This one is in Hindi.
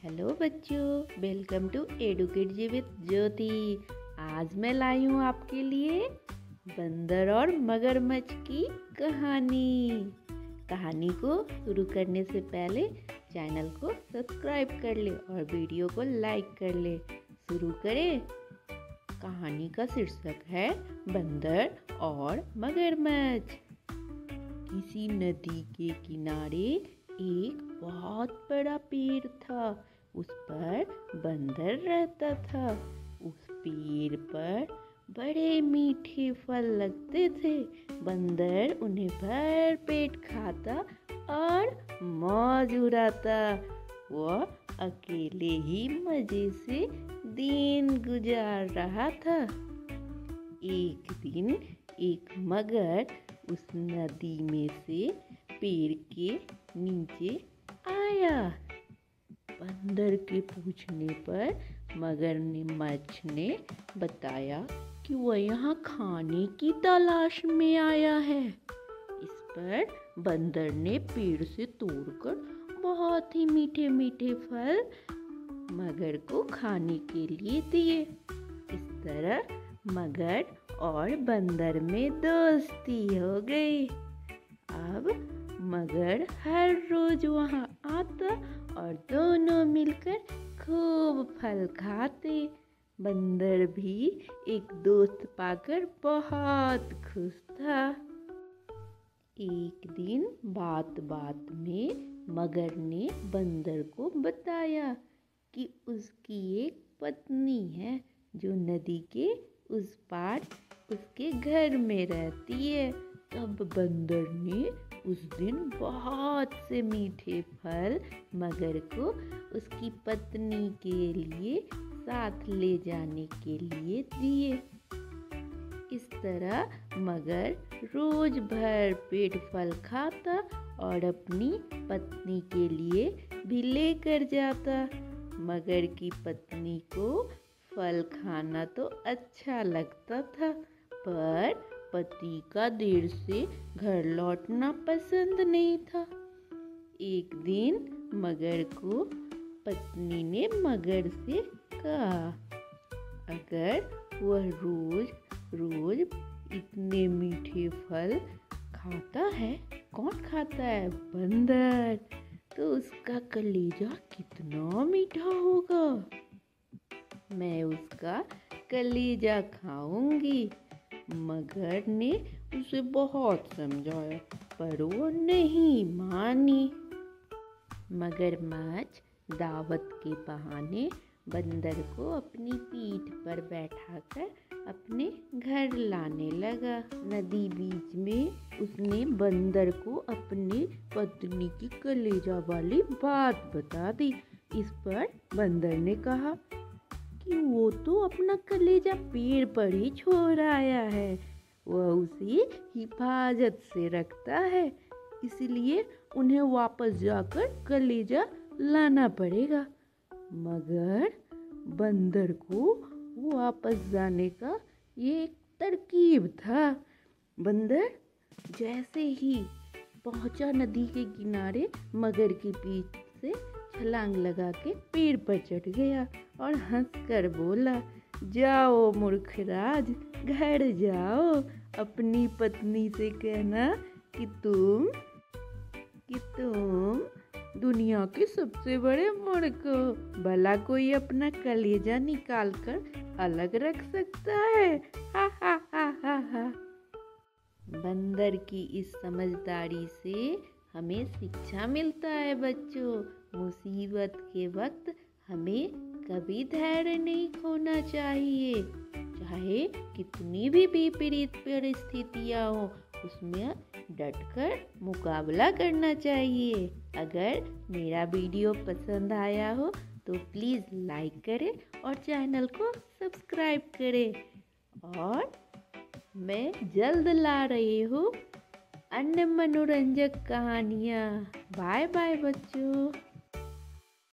हेलो बच्चों, welcome to educate G with Jyoti. आज मैं लाई हूँ आपके लिए बंदर और मगरमच्छ की कहानी को शुरू करने से पहले चैनल को सब्सक्राइब कर ले और वीडियो को लाइक कर ले। शुरू करें। कहानी का शीर्षक है बंदर और मगरमच्छ। किसी नदी के किनारे एक बहुत बड़ा पेड़ था। उस पर बंदर रहता था। उस पेड़ पर बड़े मीठे फल लगते थे। बंदर उन्हें भर पेट खाता और मौज उड़ाता। वह अकेले ही मजे से दिन गुजार रहा था। एक दिन एक मगर उस नदी में से पेड़ के नीचे आया। बंदर के पूछने पर मगरमच्छ ने बताया कि वह यहाँ खाने की तलाश में आया है। इस पर बंदर ने पेड़ से तोड़कर बहुत ही मीठे मीठे फल मगर को खाने के लिए दिए। इस तरह मगर और बंदर में दोस्ती हो गई। अब मगर हर रोज वहाँ आता और दोनों मिलकर खूब फल खाते। बंदर भी एक दोस्त पाकर बहुत खुश था। एक दिन बात बात में मगर ने बंदर को बताया कि उसकी एक पत्नी है जो नदी के उस पार उसके घर में रहती है। तब बंदर ने उस दिन बहुत से मीठे फल मगर को उसकी पत्नी के लिए साथ ले जाने के लिए दिए। इस तरह मगर रोज भर पेट फल खाता और अपनी पत्नी के लिए भी लेकर जाता। मगर की पत्नी को फल खाना तो अच्छा लगता था, पर पति का देर से घर लौटना पसंद नहीं था। एक दिन मगर को पत्नी ने मगर से कहा, अगर वह रोज रोज इतने मीठे फल खाता है, कौन खाता है? बंदर। तो उसका कलेजा कितना मीठा होगा। मैं उसका कलेजा खाऊंगी। मगर ने उसे बहुत समझाया पर वो नहीं मानी। मगरमच्छ दावत के बहाने बंदर को अपनी पीठ पर बैठाकर अपने घर लाने लगा। नदी बीच में उसने बंदर को अपनी पत्नी की कलेजा वाली बात बता दी। इस पर बंदर ने कहा कि वो तो अपना कलेजा पेड़ पर ही छोड़ आया है। वह उसे हिफाजत से रखता है, इसलिए उन्हें वापस जाकर कलेजा लाना पड़ेगा। मगर बंदर को वापस जाने का ये एक तरकीब था। बंदर जैसे ही पहुंचा नदी के किनारे, मगर के पीठ से छलांग लगा के पेड़ पर चढ़ गया और हंसकर बोला, जाओ मूर्खराज, घर जाओ। अपनी पत्नी से कहना कि तुम दुनिया के सबसे बड़े मूर्ख हो। भला कोई अपना कलेजा निकाल कर अलग रख सकता है? हा हा हा हा हा। बंदर की इस समझदारी से हमें शिक्षा मिलता है बच्चों। मुसीबत के वक्त हमें कभी धैर्य नहीं खोना चाहिए। चाहे कितनी भी विपरीत परिस्थितियाँ हो, उसमें डटकर मुकाबला करना चाहिए। अगर मेरा वीडियो पसंद आया हो तो प्लीज़ लाइक करें और चैनल को सब्सक्राइब करें। और मैं जल्द ला रही हूँ अन्य मनोरंजक कहानियाँ। बाय बाय बच्चों।